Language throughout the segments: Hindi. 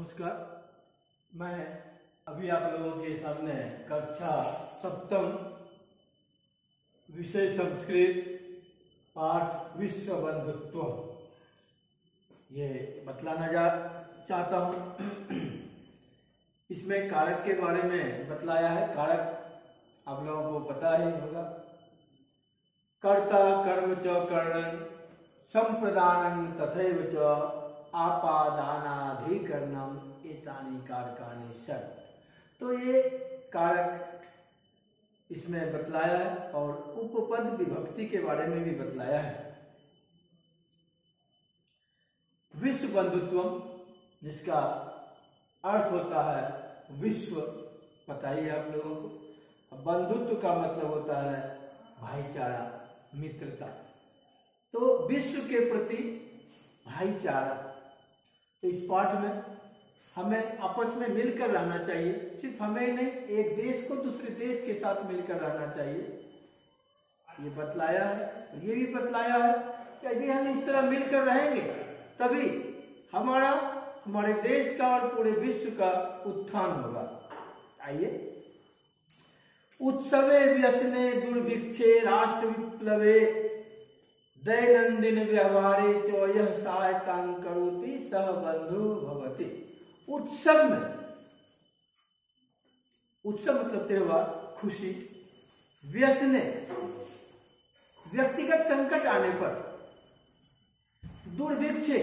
नमस्कार। मैं अभी आप लोगों के सामने कक्षा सप्तम विषय संस्कृत पाठ विश्व बंधुत्व ये बतलाना चाहता हूँ। इसमें कारक के बारे में बतलाया है। कारक आप लोगों को पता ही होगा। कर्ता कर्म च करणं संप्रदानं तथैव च आपादानाधिकरणम एतानि कारकानि षट्। तो ये कारक इसमें बतलाया है और उपपद विभक्ति के बारे में भी बतलाया है। विश्व बंधुत्वम जिसका अर्थ होता है विश्व, पता ही है आप लोगों को। बंधुत्व का मतलब होता है भाईचारा, मित्रता। तो विश्व के प्रति भाईचारा, तो इस पाठ में हमें आपस में मिलकर रहना चाहिए। सिर्फ हमें नहीं, एक देश को दूसरे देश के साथ मिलकर रहना चाहिए, ये बतलाया है। ये भी बतलाया है कि यदि हम इस तरह मिलकर रहेंगे तभी हमारे देश का और पूरे विश्व का उत्थान होगा। आइए, उत्सवे व्यसने दुर्भिक्षे राष्ट्र विप्लवे दैनंदिन व्यवहारे च यह सहायतां करोति सह बंधु भवति। उत्सव में, उत्सव मतलब त्योहार, खुशी। व्यसने व्यक्तिगत संकट आने पर, दुर्भिक्षे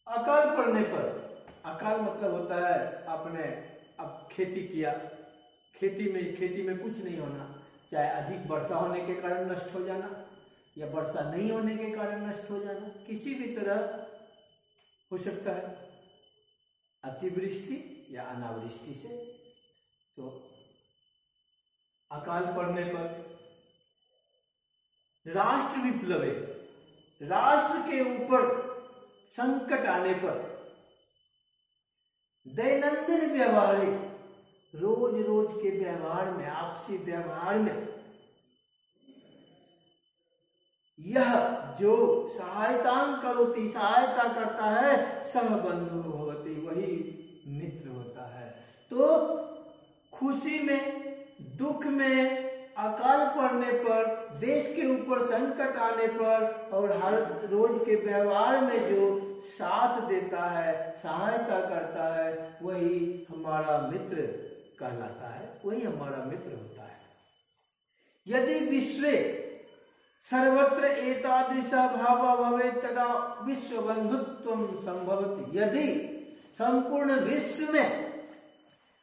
अकाल पड़ने पर। अकाल मतलब होता है आपने अब खेती किया, खेती में कुछ नहीं होना, चाहे अधिक वर्षा होने के कारण नष्ट हो जाना या वर्षा नहीं होने के कारण नष्ट हो जाना, किसी भी तरह हो सकता है, अतिवृष्टि या अनावृष्टि से। तो अकाल पड़ने पर, राष्ट्र विप्लवे, राष्ट्र के ऊपर संकट आने पर, दैनंदिन व्यवहार, रोज रोज के व्यवहार में, आपसी व्यवहार में, यह जो सहायता करोति, सहायता करता है, सह बंधु भवति, वही मित्र होता है। तो खुशी में, दुख में, अकाल पड़ने पर, देश के ऊपर संकट आने पर और हर रोज के व्यवहार में जो साथ देता है, सहायता करता है, वही हमारा मित्र कहलाता है, वही हमारा मित्र होता है। यदि विश्वे सर्वत्र एतादृश भाव भवेत् तदा विश्व बंधुत्वं संभवति। यदि संपूर्ण विश्व में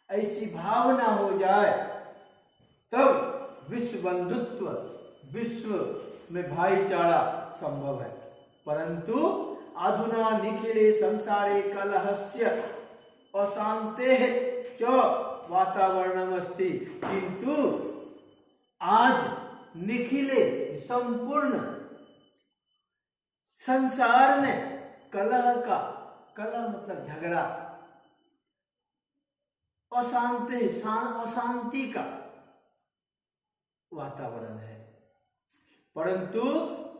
ऐसी भावना हो जाए तब विश्व बंधुत्व, विश्व में भाईचारा संभव है। परंतु अधुना निखिले संसारे कलहस्य अशांतेः च वातावरणमस्ति। किंतु आज निखिले, संपूर्ण संसार में कलह का, कलह मतलब झगड़ा, अशांति का वातावरण है। परंतु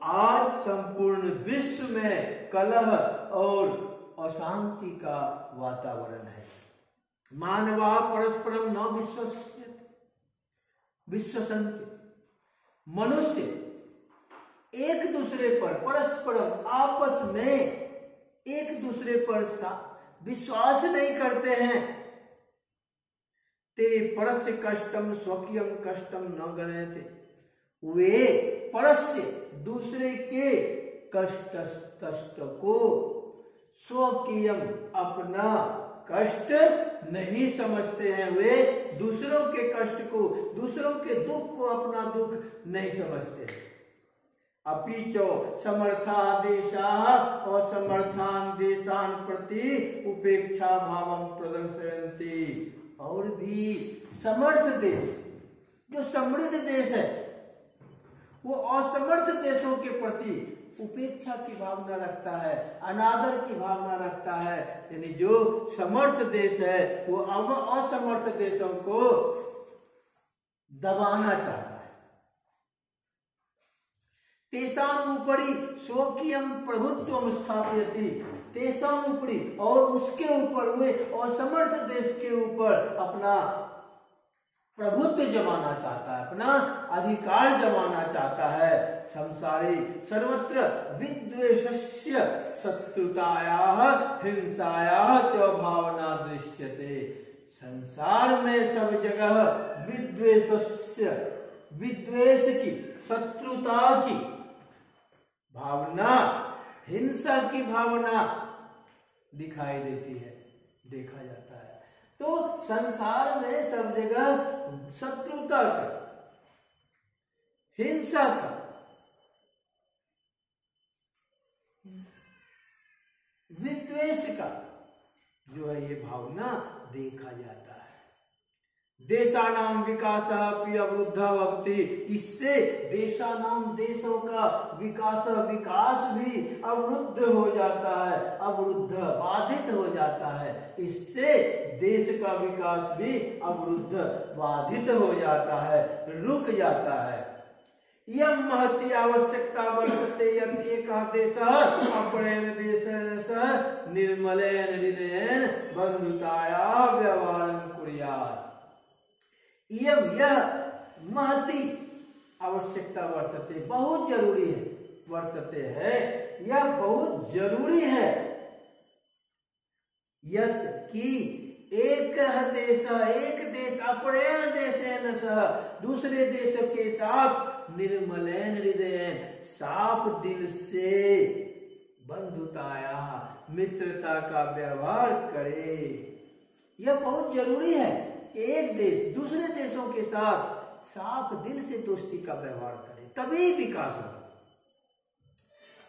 आज संपूर्ण विश्व में कलह और अशांति का वातावरण है। मानवा परस्परम न विश्वसन्ति। मनुष्य एक दूसरे पर, परस्परम आपस में एक दूसरे पर विश्वास नहीं करते हैं। ते परस्य कष्टम स्वकीयम कष्टम न गणयते। वे परस्य, दूसरे के कष्ट को स्वकीयम, अपना कष्ट नहीं समझते हैं। वे दूसरों के कष्ट को, दूसरों के दुख को अपना दुख नहीं समझते। अपिचो समर्थादेशाः असमर्थान देशान प्रति उपेक्षा भावं प्रदर्शयन्ति। और भी समर्थ देश, जो समृद्ध देश है, वो असमर्थ देशों के प्रति उपेक्षा की भावना रखता है, अनादर की भावना रखता है। यानी जो समर्थ देश है वो असमर्थ देशों को दबाना चाहता है। तेषाम उपरि स्वकीयम प्रभुत्वम स्थापयति, तेषाम उपरि और उसके ऊपर, वे असमर्थ देश के ऊपर अपना प्रभुत्व जमाना चाहता है, अपना अधिकार जमाना चाहता है। संसारे सर्वत्र विद्वेषस्य शत्रुतायाः हिंसायाः च भावना दृश्यते। संसार में सब जगह विद्वेषस्य, विद्वेष की, शत्रुता की भावना, हिंसा की भावना दिखाई देती है, देखा जाता है। तो संसार में सब जगह शत्रुता का, हिंसा का, विद्वेष का जो है ये भावना देखा जाता है। देशानाम विकासः अपि अवरुद्धः भवति, इससे देशानाम, देशों का विकास भी अवरुद्ध हो जाता है, अवरुद्ध, बाधित हो जाता है। इससे देश का विकास भी अवरुद्ध, बाधित हो जाता है, रुक जाता है। यह महती आवश्यकता वर्तते यत् एकः देशः अपरेण देशेन सह निर्मलेन हृदयेन बन्धुताया व्यवहारं कुर्यात्। यह महती आवश्यकता वर्तते, बहुत जरूरी है, वर्तते है, यह बहुत जरूरी है। यत् की एक देश, एक देश अपरेण देशेन सह, दूसरे देश के साथ निर्मलेन हृदयेन, साफ दिल से, बंधुताया, मित्रता का व्यवहार करे। यह बहुत जरूरी है कि एक देश दूसरे देशों के साथ साफ दिल से दोस्ती का व्यवहार करे, तभी विकास होगा।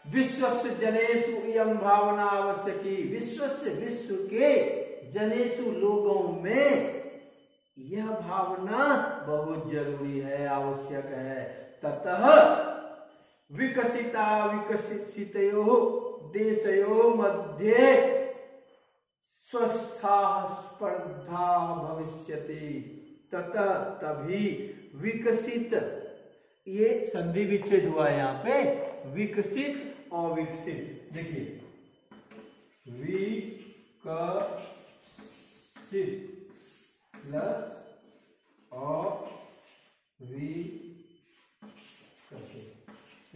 विश्वस्य जनेषु इयं भावना आवश्यकी, विश्वस्य, विश्व के, जनेषु लोगों में यह भावना बहुत जरूरी है, आवश्यक है। ततः विकसिता विकसितयोः देशयोः मध्ये स्वस्था स्पर्धा भविष्यति। ततः, तभी, विकसित, ये संधि विच्छेद हुआ है यहाँ पे, विकसित और विकसित, देखिए विकसित प्लस और विकसित,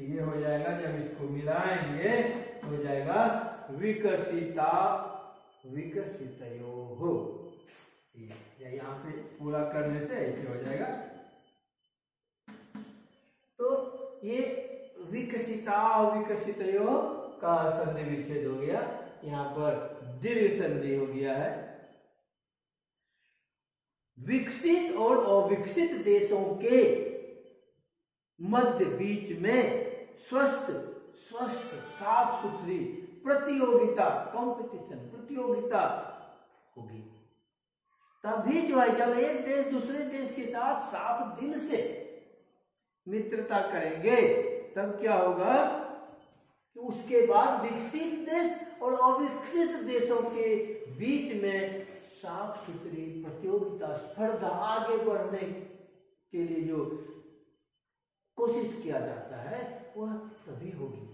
ये हो जाएगा, जब इसको मिलाएंगे हो जाएगा विकसिता विकसितयोः। यहाँ पे पूरा करने से ऐसे हो जाएगा। तो ये विकसिता विकसितयोः का संधि विच्छेद हो गया, यहाँ पर दीर्घ संधि हो गया है। विकसित और अविकसित देशों के मध्य बीच में स्वस्थ साफ सुथरी प्रतियोगिता, कंपटीशन, प्रतियोगिता होगी। तभी जो है, जब एक देश दूसरे देश के साथ साफ दिल से मित्रता करेंगे, तब क्या होगा कि उसके बाद विकसित देश और अविकसित देशों के बीच में साफ सुथरी प्रतियोगिता, स्पर्धा, आगे बढ़ने के लिए जो कोशिश किया जाता है वह तभी होगी।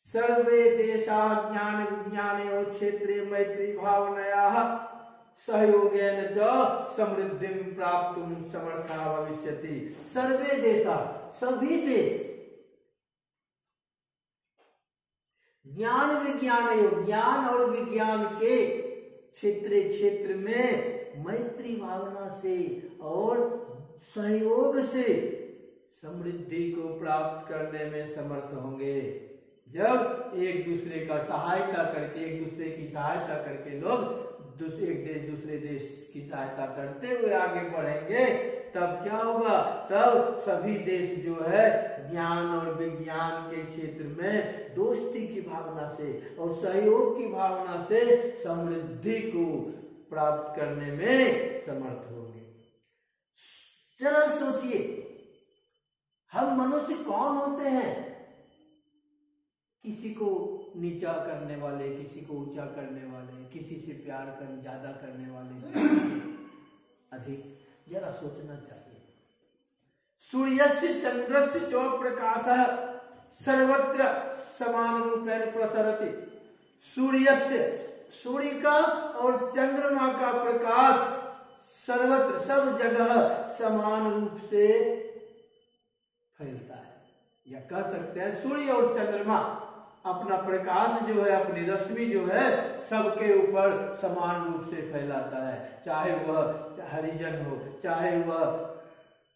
सर्वे देशा ज्ञान विज्ञाने क्षेत्रे मैत्री भावनया सहयोगेन च समृद्धिं प्राप्तुं समर्था भविष्यति। सर्वे देशा, सभी देश, ज्ञान विज्ञान, ज्ञान और विज्ञान के क्षेत्र में मैत्री भावना से और सहयोग से समृद्धि को प्राप्त करने में समर्थ होंगे। जब एक दूसरे का सहायता करके, एक दूसरे की सहायता करके लोग एक देश दूसरे देश की सहायता करते हुए आगे बढ़ेंगे, तब क्या होगा, तब सभी देश जो है ज्ञान और विज्ञान के क्षेत्र में दोस्ती की भावना से और सहयोग की भावना से समृद्धि को प्राप्त करने में समर्थ होंगे। जरा सोचिए, हम मनुष्य कौन होते हैं? किसी को नीचा करने वाले, किसी को ऊंचा करने वाले, किसी से प्यार कर ज्यादा करने वाले, अधिक, जरा सोचना चाहिए। सूर्यस्य चंद्रस्य च प्रकाशः सर्वत्र समान रूपेण प्रसरति। सूर्यस्य, सूर्य का और चंद्रमा का प्रकाश सर्वत्र सब जगह समान रूप से फैलता है, या कह सकते हैं सूर्य और चंद्रमा अपना प्रकाश जो है, अपनी रश्मि जो है सबके ऊपर समान रूप से फैलाता है। चाहे वह हरिजन हो, चाहे वह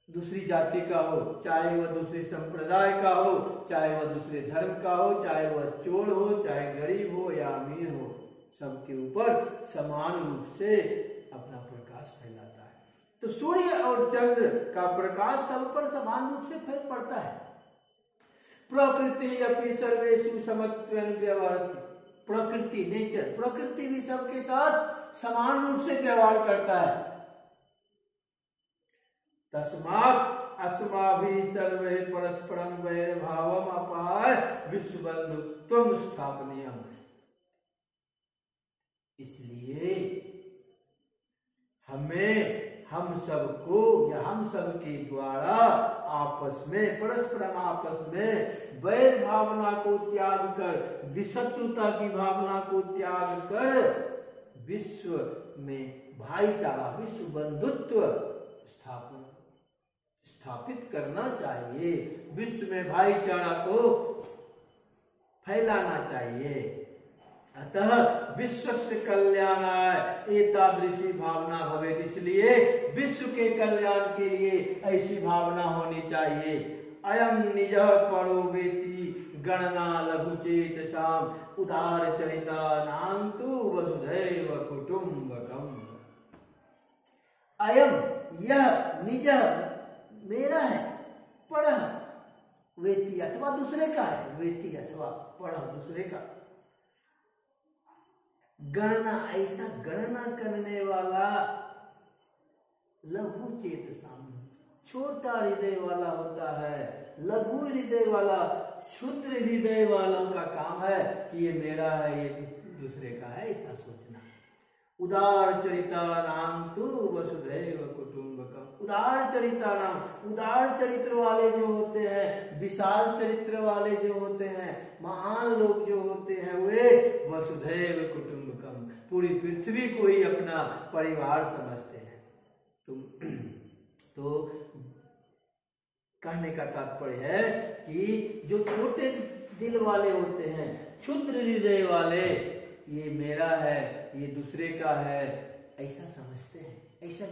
दूसरी जाति का हो, चाहे वह दूसरे संप्रदाय का हो, चाहे वह दूसरे धर्म का हो, चाहे वह चोर हो, चाहे गरीब हो या अमीर हो, सबके ऊपर समान रूप से अपना प्रकाश फैलाता है। तो सूर्य और चंद्र का प्रकाश सब पर समान रूप से फैल पड़ता है। प्रकृति अपनी सर्वेषु समत्वेन व्यवहरति। प्रकृति, नेचर, प्रकृति भी सबके साथ समान रूप से व्यवहार करता है। तस्मात् अस्माभिः सर्वे परस्परं वैरभावम् अपहाय विश्वबंधुत्वं स्थापनीयम्। इसलिए हमें, हम सबको या हम सब के द्वारा आपस में, परस्परम आपस में वैर भावना को त्याग कर, विशत्रुता की भावना को त्याग कर विश्व में भाईचारा, विश्व बंधुत्व स्थापित करना चाहिए। विश्व में भाईचारा को फैलाना चाहिए। अतः विश्वस्य कल्याणाय एतादृशी भावना भवेत्। इसलिए विश्व के कल्याण के लिए ऐसी भावना होनी चाहिए। अयम निजः परो वेति गणना लघुचेतसाम उदार चरिता नान्तु वसुधैव कुटुम्बकम्। अयम, यह, निजः मेरा है, परः वेति अथवा दूसरे का है, वेति अथवा परः दूसरे का। गणना, ऐसा गणना करने वाला लघु चेतसाम, छोटा हृदय वाला होता है। लघु हृदय वाला, क्षुद्र हृदय वालों का काम है कि ये मेरा है, ये दूसरे का है, ऐसा सोचना। उदार चरिता नाम तु वसुधैव कुटुम्बकम्। उदार चरिता नाम, उदार चरित्र वाले जो होते हैं, विशाल चरित्र वाले जो होते हैं, महान लोग जो होते हैं, वे वसुधैव कुटुम्बकम्, पूरी पृथ्वी को ही अपना परिवार समझते हैं। तो कहने का तात्पर्य है कि जो छोटे दिल वाले होते हैं, क्षुद्र हृदय वाले, ये मेरा है, ये दूसरे का है, ऐसा समझते हैं, ऐसा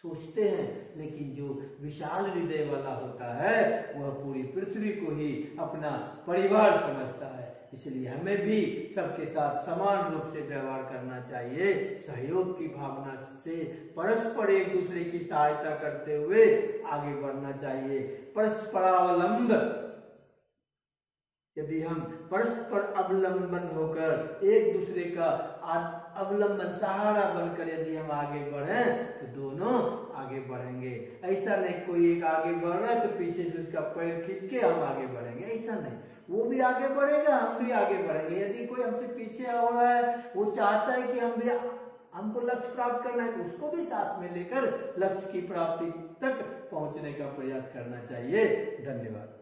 सोचते हैं। लेकिन जो विशाल हृदय वाला होता है वह पूरी पृथ्वी को ही अपना परिवार समझता है। इसलिए हमें भी सबके साथ समान रूप से व्यवहार करना चाहिए। सहयोग की भावना से परस्पर एक दूसरे की सहायता करते हुए आगे बढ़ना चाहिए। परस्परावलंब, यदि हम परस्पर अवलंबन होकर एक दूसरे का अवलंबन, सहारा बनकर यदि हम आगे बढ़े तो दोनों आगे बढ़ेंगे। ऐसा नहीं कोई एक आगे बढ़ रहा है तो पीछे से उसका पैर खींच के हम आगे बढ़ेंगे, ऐसा नहीं। वो भी आगे बढ़ेगा, हम भी आगे बढ़ेंगे। यदि कोई हमसे पीछे हो रहा है, वो चाहता है कि हम भी, हमको लक्ष्य प्राप्त करना है, तो उसको भी साथ में लेकर लक्ष्य की प्राप्ति तक पहुंचने का प्रयास करना चाहिए। धन्यवाद।